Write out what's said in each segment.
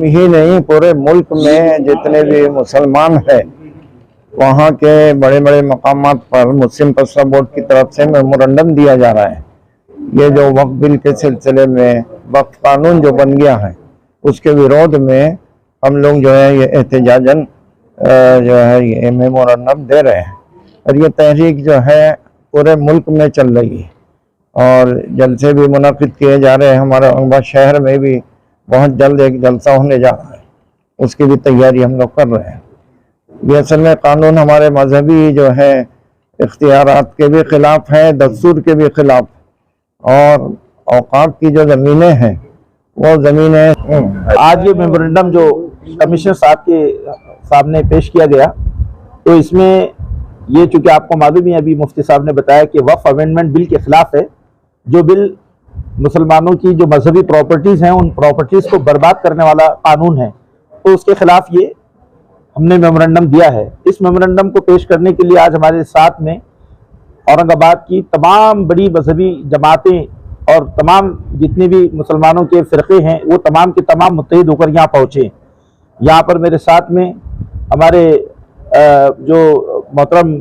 ही नहीं, पूरे मुल्क में जितने भी मुसलमान हैं वहाँ के बड़े बड़े मकामात पर मुस्लिम पर्सनल बोर्ड की तरफ से मेमोरेंडम दिया जा रहा है। ये जो वक्फ बिल के सिलसिले में वक्फ कानून जो बन गया है उसके विरोध में हम लोग जो है ये एहतजाजन जो है ये मेमोरेंडम दे रहे हैं। और ये तहरीक जो है पूरे मुल्क में चल रही है और जलसे भी मुनाकिद किए जा रहे हैं। हमारे औरंगाबाद शहर में भी बहुत जल्द एक जलसा होने जा रहा है, उसकी भी तैयारी हम लोग कर रहे हैं। ये असल में कानून हमारे मजहबी जो है इख्तियारात के भी खिलाफ है, दस्तूर के भी खिलाफ, और औकात की जो ज़मीनें हैं वो ज़मीनें। आज ये मेमोरेंडम जो कमिश्नर साहब के सामने पेश किया गया, तो इसमें ये चूँकि आपको मालूम ही अभी मुफ्ती साहब ने बताया कि वक्फ अमेंडमेंट बिल के खिलाफ है। जो बिल मुसलमानों की जो मजहबी प्रॉपर्टीज़ हैं उन प्रॉपर्टीज़ को बर्बाद करने वाला कानून है, तो उसके खिलाफ ये हमने मेमोरेंडम दिया है। इस मेमोरेंडम को पेश करने के लिए आज हमारे साथ में औरंगाबाद की तमाम बड़ी मजहबी जमातें और तमाम जितने भी मुसलमानों के फ़िरक़े हैं वो तमाम के तमाम मुत्तहिद होकर यहाँ पहुँचे। यहाँ पर मेरे साथ में हमारे जो मोहतरम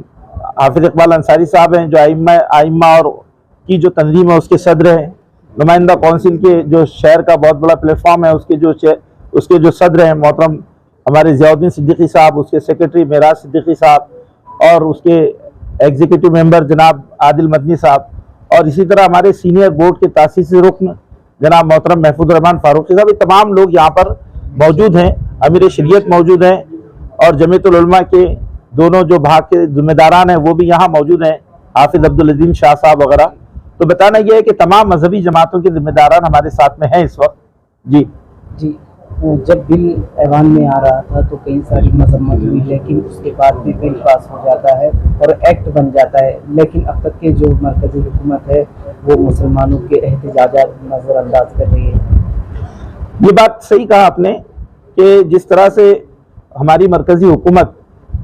हाफिज इकबाल अंसारी साहब हैं, जो आइम्मा और की जो तंजीम है उसके सदर हैं, नुमाइंदा कौंसिल के जो शहर का बहुत बड़ा प्लेटफॉर्म है उसके जो सदर हैं मोहतरम हमारे ज़ियाउद्दीन सिद्दीकी साहब, उसके सेक्रेटरी मेराज सिद्दीकी साहब और उसके एग्जीक्यूटिव मेंबर जनाब आदिल मदनी साहब, और इसी तरह हमारे सीनियर बोर्ड के तासीसी रुकन जनाब मोहतरम महफूज रहमान फारूकी साहब। ये तमाम लोग यहाँ पर मौजूद हैं। अमीर शरीयत मौजूद हैं और जमीयतुल उलमा के दोनों जो भाग के जिम्मेदारान हैं वो भी यहाँ मौजूद हैं, हाफिज अब्दुल अजीम शाह साहब वगैरह। तो बताना यह है कि तमाम मजहबी जमातों के जिम्मेदारान हमारे साथ में हैं इस वक्त। जी जी, जब बिल ऐवान में आ रहा था तो कई सारी मजम्मत हुई, लेकिन उसके बाद भी बिल पास हो जाता है और एक्ट बन जाता है, लेकिन अब तक के जो मरकजी हुकूमत है वो मुसलमानों के एहतजाजात नज़रअंदाज कर रही है। ये बात सही कहा आपने कि जिस तरह से हमारी मरकजी हुकूमत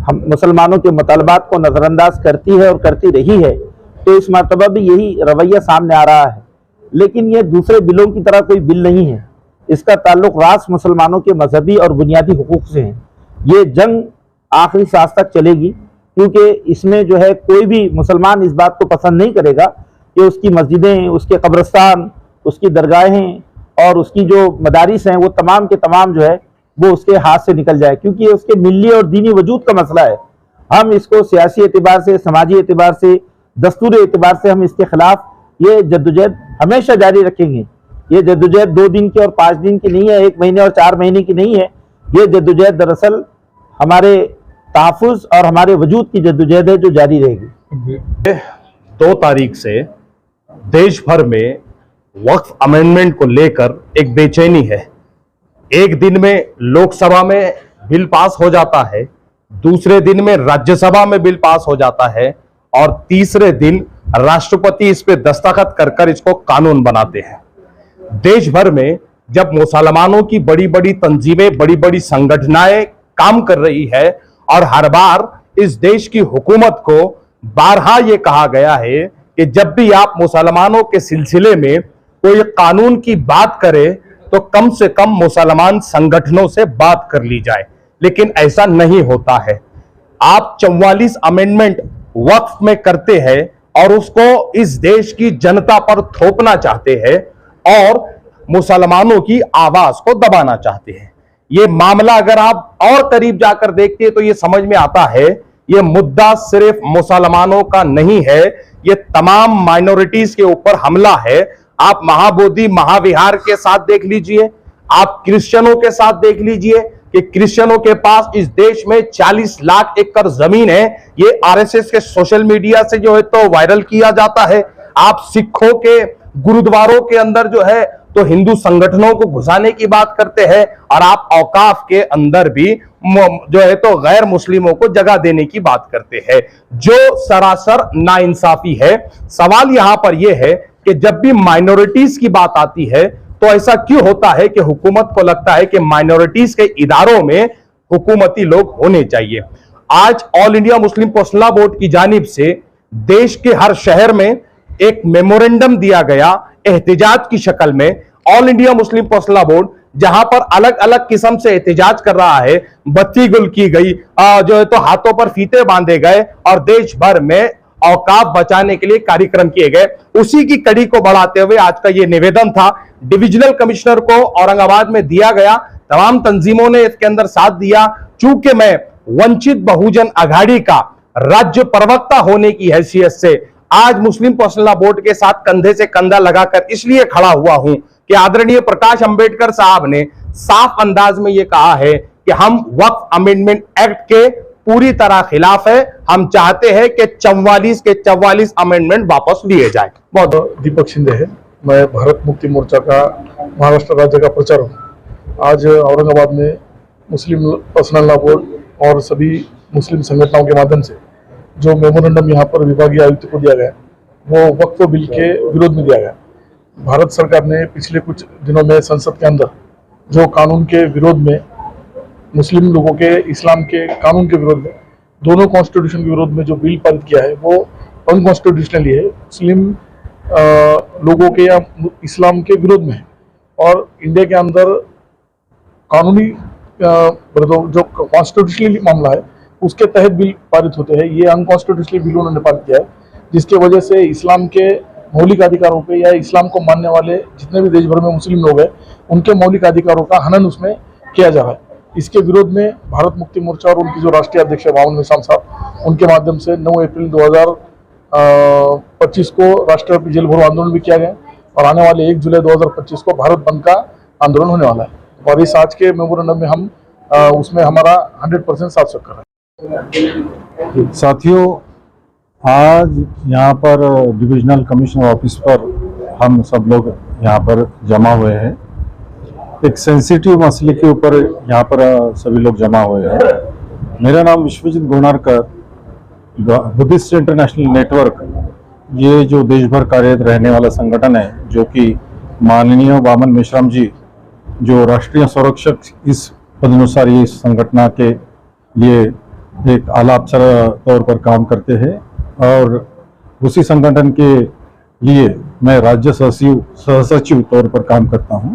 हम मुसलमानों के मुतालबात को नज़रअंदाज करती है और करती रही है, तो इस मरतबा भी यही रवैया सामने आ रहा है। लेकिन ये दूसरे बिलों की तरह कोई बिल नहीं है, इसका ताल्लुक रास मुसलमानों के मजहबी और बुनियादी हुकूक से है। ये जंग आखिरी सांस तक चलेगी, क्योंकि इसमें जो है कोई भी मुसलमान इस बात को पसंद नहीं करेगा कि उसकी मस्जिदें, उसके कब्रस्तान, उसकी दरगाहें और उसकी जो मदारिस हैं वो तमाम के तमाम जो है वो उसके हाथ से निकल जाए, क्योंकि ये उसके मिल्ली और दीनी वजूद का मसला है। हम इसको सियासी एतबार से, समाजी एतबार से, दस्तूरी एतबार से हम इसके खिलाफ ये जद्दोजहद हमेशा जारी रखेंगे। ये जद्दोजहद 2 दिन की और 5 दिन की नहीं है, 1 महीने और 4 महीने की नहीं है। ये जद्दोजहद दरअसल हमारे तहफ़्फ़ुज़ और हमारे वजूद की जद्दोजहद है जो जारी रहेगी। 2 तारीख से देश भर में वक्फ अमेंडमेंट को लेकर एक बेचैनी है। एक दिन में लोकसभा में बिल पास हो जाता है, दूसरे दिन में राज्यसभा में बिल पास हो जाता है और तीसरे दिन राष्ट्रपति इस पे दस्तखत कर इसको कानून बनाते हैं। देश भर में जब मुसलमानों की बड़ी बड़ी तंजीमें, बड़ी बड़ी संगठनाएं काम कर रही है और हर बार इस देश की हुकूमत को बारहा ये कहा गया है कि जब भी आप मुसलमानों के सिलसिले में कोई कानून की बात करे तो कम से कम मुसलमान संगठनों से बात कर ली जाए, लेकिन ऐसा नहीं होता है। आप 44 अमेंडमेंट वक्फ में करते हैं और उसको इस देश की जनता पर थोपना चाहते हैं और मुसलमानों की आवाज को दबाना चाहते हैं। ये मामला अगर आप और करीब जाकर देखते हैं तो ये समझ में आता है ये मुद्दा सिर्फ मुसलमानों का नहीं है, ये तमाम माइनॉरिटीज के ऊपर हमला है। आप महाबोधि महाविहार के साथ देख लीजिए, आप क्रिश्चियनों के साथ देख लीजिए कि क्रिश्चियनों के पास इस देश में 40 लाख एकड़ जमीन है। ये आरएसएस के सोशल मीडिया से जो है तो वायरल किया जाता है। आप सिखों के गुरुद्वारों के अंदर जो है तो हिंदू संगठनों को घुसाने की बात करते हैं और आप औकाफ के अंदर भी जो है तो गैर मुस्लिमों को जगह देने की बात करते हैं, जो सरासर नाइंसाफी है। सवाल यहां पर यह है कि जब भी माइनॉरिटीज की बात आती है तो ऐसा क्यों होता है कि हुकूमत को लगता है कि माइनॉरिटीज के इदारों में हुकूमती लोग होने चाहिए। आज all India Muslim personal board की जानिब से देश के हर शहर में एक मेमोरेंडम दिया गया एहतिजाज की शक्ल में। All India Muslim personal board जहां पर अलग अलग किस्म से एहतजाज कर रहा है, बत्ती गुल की गई, जो है तो हाथों पर फीते बांधे गए और देश भर में औकाफ बचाने के लिए कार्यक्रम किए गए। उसी की कड़ी को बढ़ाते हुए आज का यह निवेदन था, डिविजनल कमिश्नर को औरंगाबाद में दिया गया। तमाम तंजीमों ने इसके अंदर साथ दिया। चूंकि मैं वंचित बहुजन आघाड़ी का राज्य प्रवक्ता होने की हैसियत से आज मुस्लिम पर्सनल लॉ बोर्ड के साथ कंधे से कंधा लगाकर इसलिए खड़ा हुआ हूं कि आदरणीय प्रकाश अंबेडकर साहब ने साफ अंदाज में यह कहा है कि हम वक्फ अमेंडमेंट एक्ट के पूरी तरह खिलाफ है। हम चाहते हैं कि 44 के 44 अमेंडमेंट वापस लिए जाए। बहुत दीपक शिंदे है, मैं भारत मुक्ति मोर्चा का महाराष्ट्र राज्य का प्रचारक हूँ। आज औरंगाबाद में मुस्लिम पर्सनल लॉ बोर्ड और सभी मुस्लिम संगठनों के माध्यम से जो मेमोरेंडम यहाँ पर विभागीय आयुक्त को दिया गया वो वक्फ बिल के विरोध में दिया गया। भारत सरकार ने पिछले कुछ दिनों में संसद के अंदर जो कानून के विरोध में, मुस्लिम लोगों के इस्लाम के कानून के विरोध में, दोनों कॉन्स्टिट्यूशन के विरोध में जो बिल पारित किया है वो अनकॉन्स्टिट्यूशनली है, मुस्लिम लोगों के या इस्लाम के विरोध में है। और इंडिया के अंदर कानूनी जो कॉन्स्टिट्यूशनली मामला है उसके तहत बिल पारित होते हैं। ये अनकॉन्स्टिट्यूशनली बिल उन्होंने पारित किया है, जिसके वजह से इस्लाम के मौलिक अधिकारों पे या इस्लाम को मानने वाले जितने भी देश भर में मुस्लिम लोग हैं उनके मौलिक अधिकारों का हनन उसमें किया जा रहा है। इसके विरोध में भारत मुक्ति मोर्चा और उनकी जो राष्ट्रीय अध्यक्ष है बावन निशान साहब, उनके माध्यम से 9 अप्रैल 2025 को राष्ट्रव्यापी जेल भरो आंदोलन भी किया गया और आने वाले 1 जुलाई 2025 को भारत बंद का आंदोलन होने वाला है। और इस आज के मेमोरेंडम में हम उसमें हमारा 100% साथ कर रहे हैं। साथियों, आज यहाँ पर डिविजनल कमिश्नर ऑफिस पर हम सब लोग यहाँ पर जमा हुए हैं। एक सेंसिटिव मसले के ऊपर यहाँ पर सभी लोग जमा हुए हैं। मेरा नाम विश्वजीत गुणारकर, बुद्धिस्ट इंटरनेशनल नेटवर्क, ये जो देश भर कार्यरत रहने वाला संगठन है, जो कि माननीय वामन मेश्राम जी जो राष्ट्रीय संरक्षक इस पदानुसार ये संगठन के लिए एक आला अफसर तौर पर काम करते हैं और उसी संगठन के लिए मैं राज्य सहसचिव तौर पर काम करता हूं।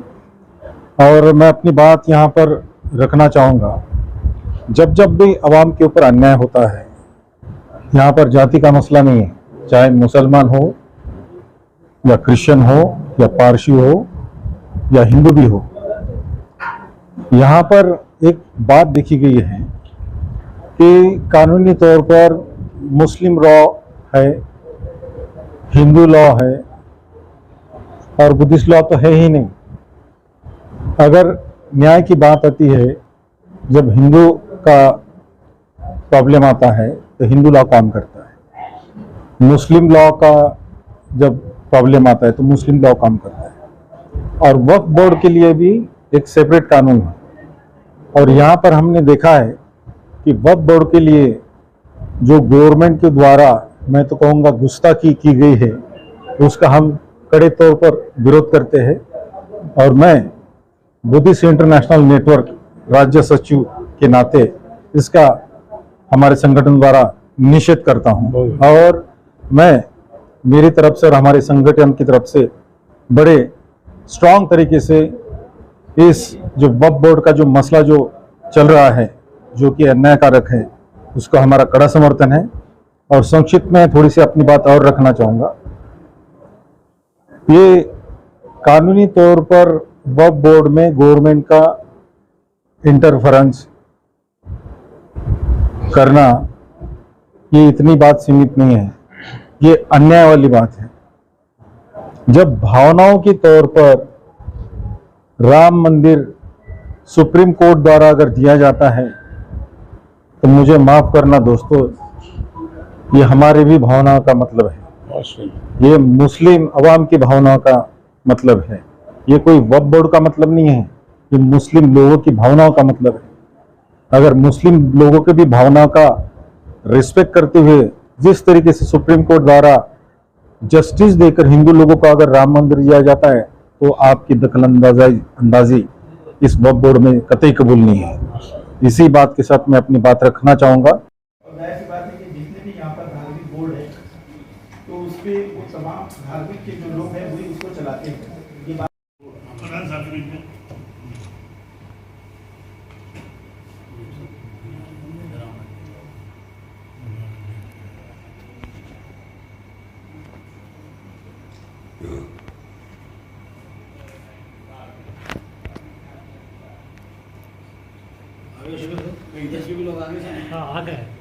और मैं अपनी बात यहाँ पर रखना चाहूँगा, जब जब भी आवाम के ऊपर अन्याय होता है, यहाँ पर जाति का मसला नहीं है, चाहे मुसलमान हो या क्रिश्चियन हो या पारसी हो या हिंदू भी हो, यहाँ पर एक बात देखी गई है कि कानूनी तौर पर मुस्लिम लॉ है, हिंदू लॉ है और बुद्धिस्ट लॉ तो है ही नहीं। अगर न्याय की बात आती है, जब हिंदू का प्रॉब्लम आता है तो हिंदू लॉ काम करता है, मुस्लिम लॉ का जब प्रॉब्लम आता है तो मुस्लिम लॉ काम करता है। और वक्फ बोर्ड के लिए भी एक सेपरेट कानून है। और यहाँ पर हमने देखा है कि वक्फ बोर्ड के लिए जो गवर्नमेंट के द्वारा, मैं तो कहूँगा गुस्ताखी की गई है, उसका हम कड़े तौर पर विरोध करते हैं। और मैं बुद्धिस्ट इंटरनेशनल नेटवर्क राज्य सचिव के नाते इसका हमारे संगठन द्वारा निषेध करता हूं। और मैं मेरी तरफ से और हमारे संगठन की तरफ से बड़े स्ट्रांग तरीके से इस जो वक्फ बोर्ड का जो मसला जो चल रहा है, जो कि अन्यायकारक है, उसका हमारा कड़ा समर्थन है। और संक्षिप्त में थोड़ी सी अपनी बात और रखना चाहूँगा। ये कानूनी तौर पर वक्फ बोर्ड में गवर्नमेंट का इंटरफेरेंस करना, ये इतनी बात सीमित नहीं है, ये अन्याय वाली बात है। जब भावनाओं के तौर पर राम मंदिर सुप्रीम कोर्ट द्वारा अगर दिया जाता है तो मुझे माफ करना दोस्तों, ये हमारे भी भावनाओं का मतलब है, ये मुस्लिम अवाम की भावनाओं का मतलब है। ये कोई वक्फ बोर्ड का मतलब नहीं है, ये मुस्लिम लोगों की भावनाओं का मतलब है। अगर मुस्लिम लोगों के भी भावनाओं का रिस्पेक्ट करते हुए जिस तरीके से सुप्रीम कोर्ट द्वारा जस्टिस देकर हिंदू लोगों को अगर राम मंदिर दिया जाता है, तो आपकी दखलंदाजी इस वक्फ बोर्ड में कतई कबूल नहीं है। इसी बात के साथ मैं अपनी बात रखना चाहूँगा। जाहिर सी बात है कि जितने भी यहाँ पर धार्मिक बोर्ड है तो उस पे वो तमाम धार्मिक के जो लोग हैं वही उसको चलाते हैं। ये बात हाँ आ गए